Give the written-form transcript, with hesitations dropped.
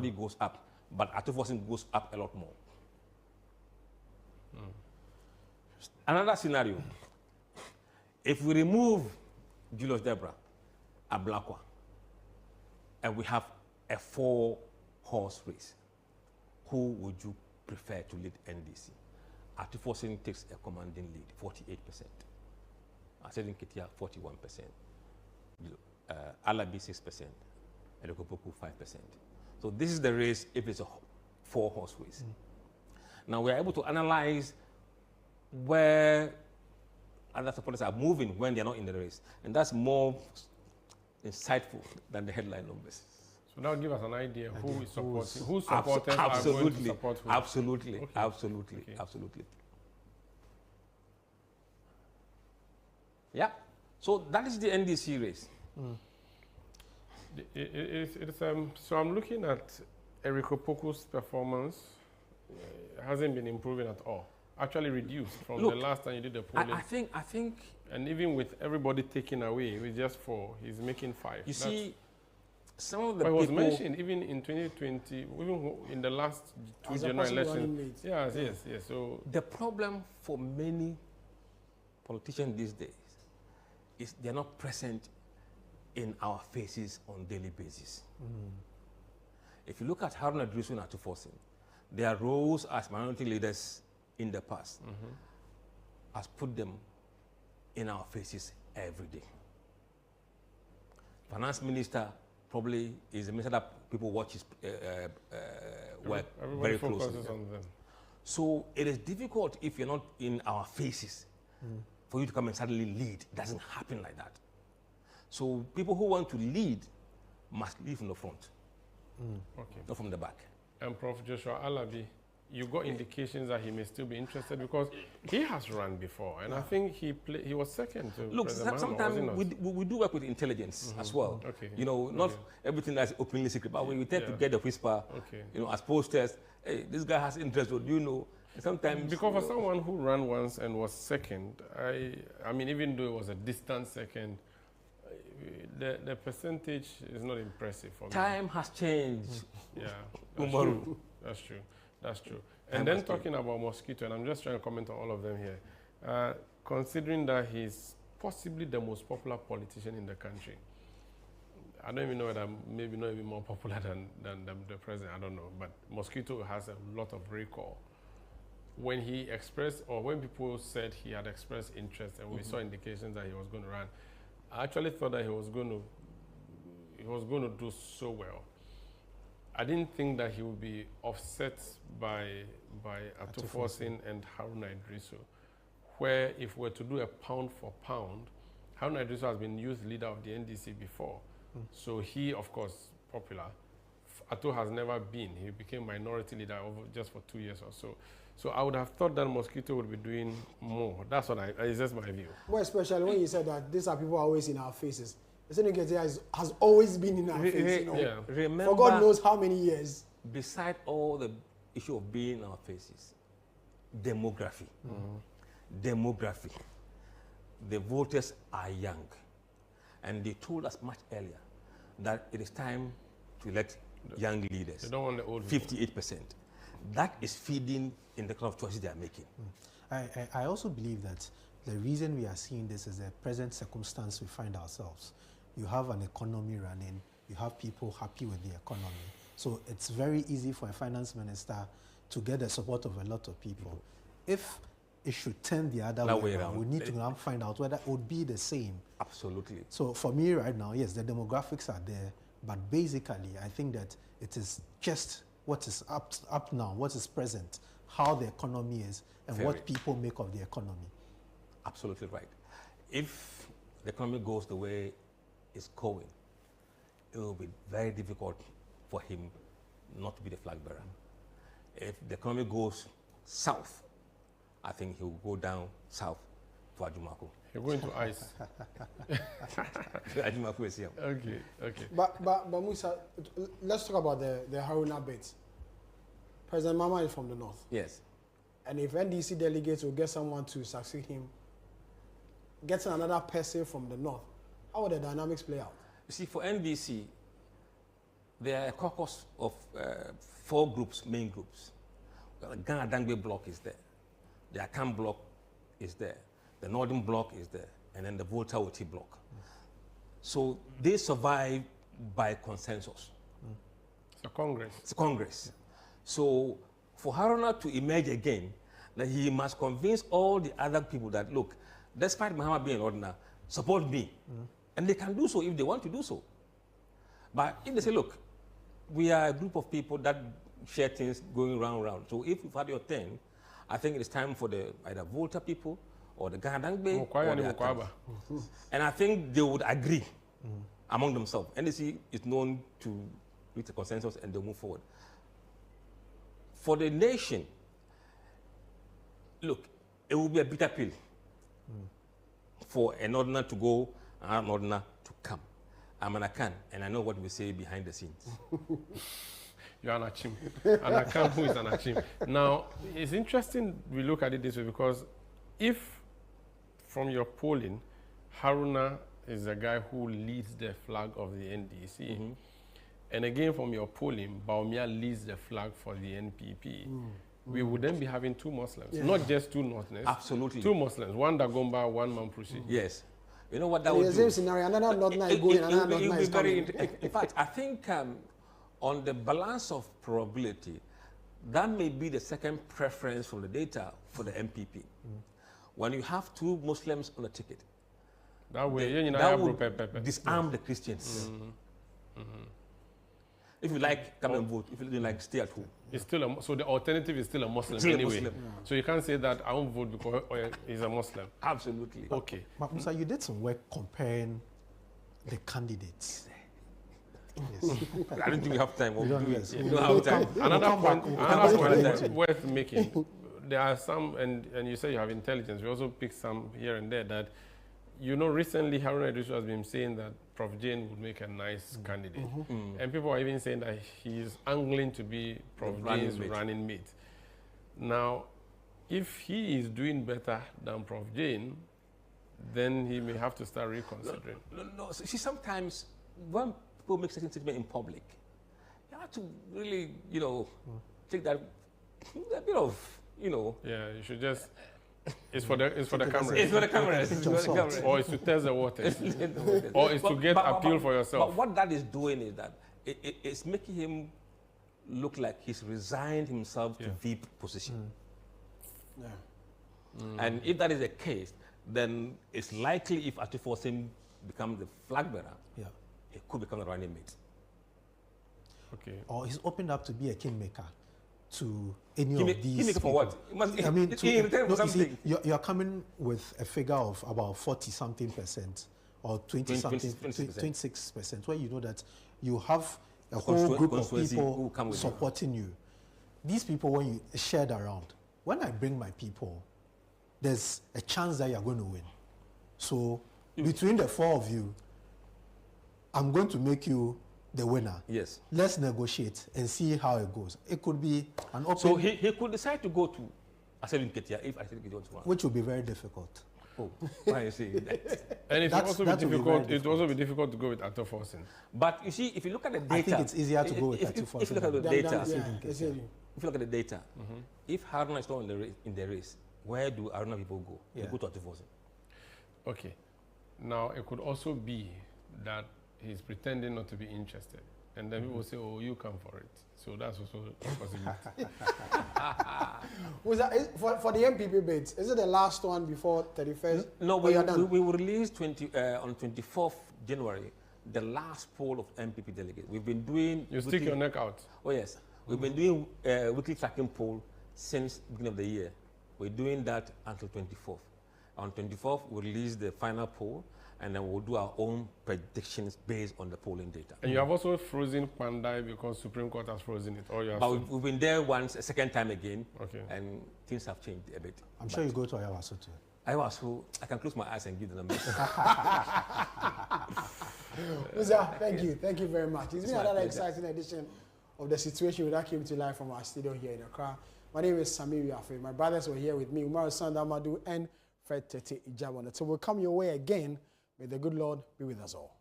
Alabi goes up, but Atufosin goes up a lot more. Another scenario, if we remove Julius Debra, Ablakwa, and we have a 4-horse race, who would you prefer to lead NDC? Atufosin takes a commanding lead, 48%. Asedin Ketia, 41%. Alabi, 6%. And Okopoku, 5%. So this is the race if it's a 4-horse race. Now we are able to analyze where other supporters are moving when they're not in the race. And that's more insightful than the headline numbers. So that'll give us an idea who is supporting, whose supporters are going to support who. Absolutely, okay. absolutely, okay. Absolutely. Yeah. So that is the NDC race. So I'm looking at Eric Opoku's performance. Hasn't been improving at all. Actually reduced from the last time you did the polling. I think. And even with everybody taken away, with just 4, he's making 5. You see, some of the people. It was mentioned even in 2020, even in the last 2 general elections. Yes. So the problem for many politicians these days is they're not present in our faces on daily basis. If you look at Haruna Idrisu and Atufosin, their roles as minority leaders in the past has put them in our faces every day. Finance minister probably is a minister that people watch his work very closely. On them. So it is difficult if you're not in our faces for you to come and suddenly lead. It doesn't happen like that. So people who want to lead must lead from the front, not from the back. And Prof. Joshua Alabi, you got indications that he may still be interested because he has run before, and I think he was second to Look, sometimes we do work with intelligence as well. Okay. You know, not everything that's openly secret, but when we tend to get the whisper, you know, as posters, hey, this guy has interest, or do you know? Sometimes because for someone who ran once and was second, I mean, even though it was a distant second, the percentage is not impressive for me. Time has changed. Yeah, that's true. That's true. That's true. And then talking about Mosquito, and I'm just trying to comment on all of them here, considering that he's possibly the most popular politician in the country. I don't even know whether maybe not even more popular than the president, I don't know, but Mosquito has a lot of recall. When he expressed, or when people said he had expressed interest and we saw indications that he was going to run, I actually thought that he was going to do so well. I didn't think that he would be offset by Atufosin and Haruna Idrisu, where if we're to do a pound for pound, Haruna Idrisu has been youth leader of the NDC before. So he, of course, popular. Atu has never been. He became minority leader just for 2 years or so. So I would have thought that Mosquito would be doing more. That's what it's just my view. Well, especially when you said that these are people always in our faces. The Senegal has always been in our faces. You know? Yeah. Remember, for God knows how many years. Beside all the issue of being in our faces, demography. Demography. The voters are young. And they told us much earlier that it is time to elect young leaders. They don't want the old 58%. That is feeding in the kind of choices they are making. I also believe that the reason we are seeing this is the present circumstance we find ourselves. You have an economy running, you have people happy with the economy. So it's very easy for a finance minister to get the support of a lot of people. If it should turn the other way around, we need to now find out whether it would be the same. Absolutely. So for me right now, yes, the demographics are there, but basically I think that it is just what is up now, what is present, how the economy is, and what people make of the economy. Absolutely right. If the economy goes the way it's going, it will be very difficult for him not to be the flag bearer. If the economy goes south, I think he will go down south for Ajumaku. You're going to ICE. Ajumaku is here. Okay. But Musa, let's talk about the Haruna bit. President Mama is from the north. Yes. And if NDC delegates will get someone to succeed him, getting another person from the north, how would the dynamics play out? You see, for NDC, there are a caucus of 4 groups, main groups. The Ghana Dangbe block is there. The Akan block is there. The Northern block is there. And then the Volta Oti block. So they survive by consensus. It's a Congress. It's a Congress. So for Haruna to emerge again, that he must convince all the other people that, look, despite Muhammad being an ordinary, support me. And they can do so if they want to do so. But if they say, look, we are a group of people that share things going round. So if you've had your turn, I think it's time for the either Volta people or the Ghana Dangbe or the Akans. And I think they would agree among themselves. NDC is known to reach a consensus and they'll move forward. For the nation, look, it will be a bitter pill for an ordinary to go and an ordinary to come. I'm an Akan, and I know what we say behind the scenes. You're an Achim. An Akan who is an Achim. Now, it's interesting we look at it this way, because if, from your polling, Haruna is a guy who leads the flag of the NDC, and again from your polling, Bawumia leads the flag for the NPP, we would then be having 2 Muslims, not just 2 Northerners. Absolutely. 2 Muslims, 1 Dagomba, 1 Mamprusi. Yes. You know what that would do? The same scenario, another Northerner is going, another Northerner is coming. In fact, I think on the balance of probability, that may be the second preference from the data for the MPP. When you have 2 Muslims on a ticket, that way, that would disarm the Christians. If you like, come and vote. If you don't like, stay at home. It's still so the alternative is still a Muslim Still anyway. a Muslim. So you can't say that I won't vote because he's a Muslim. Absolutely. Okay. But Musa, you did some work comparing the candidates. Yes. I don't think we have time. We don't, yes. We don't have time. Another point back. worth making. There are some, and you say you have intelligence. We also pick some here and there that, recently Haruna Idrisu has been saying that Prof. Jane would make a nice candidate. And people are even saying that he's angling to be Prof. Jane's running mate. Now, if he is doing better than Prof. Jane, then he may have to start reconsidering. No. See, sometimes when people make certain statements in public, you have to really, take that a bit of, Yeah, you should just. It's for the camera. It's for the cameras. Or it's to test the waters. Or it's to get appeal for yourself. But what that is doing is that it's making him look like he's resigned himself to VIP position. And if that is the case, then it's likely if Atifosin becomes the flag bearer, he could become the running mate. Okay. Or he's opened up to be a kingmaker to any of these. Kingmaker for what? I mean, you're coming with a figure of about 40-something% or 26%, where you know that you have a whole group of people supporting you. These people, when you shared around, when I bring my people, there's a chance that you're going to win. So between the 4 of you, I'm going to make you the winner. Yes. Let's negotiate and see how it goes. It could be an open... So he could decide to go to Aselim Ketia if Aselim Ketia wants to run. Which will be very difficult. Oh, why are you saying that? And it will also be difficult to go with Atifosin. But you see, if you look at the data... I think it's easier to go with Atifosin. If you look at the data... If you look at the data, if Haruna is not in the race, where do Haruna people go? They go to Atifosin. Okay. Now, it could also be that he's pretending not to be interested. And then people say, oh, you come for it. So that's also a possibility. For the MPP bids, is it the last one before 31st? No, we will release on 24th January the last poll of MPP delegates. We've been doing... You stick your neck out. Oh, yes. We've been doing weekly tracking poll since the beginning of the year. We're doing that until 24th. On 24th, we'll release the final poll, and then we'll do our own predictions based on the polling data. And you have also frozen Pandai because Supreme Court has frozen it. Or you have but we've been there once, a second time again, okay. And things have changed a bit. I'm sure you go to Ayawaso too. Ayawaso, I can close my eyes and give the numbers. Musa, thank you. Thank you very much. It's been another exciting edition of The Situation that came to life from our studio here in Accra. My name is Samir Yafe. My brothers were here with me, Umar Sandamadu and Fred Tete Ijabon. So we'll come your way again. May the good Lord be with us all.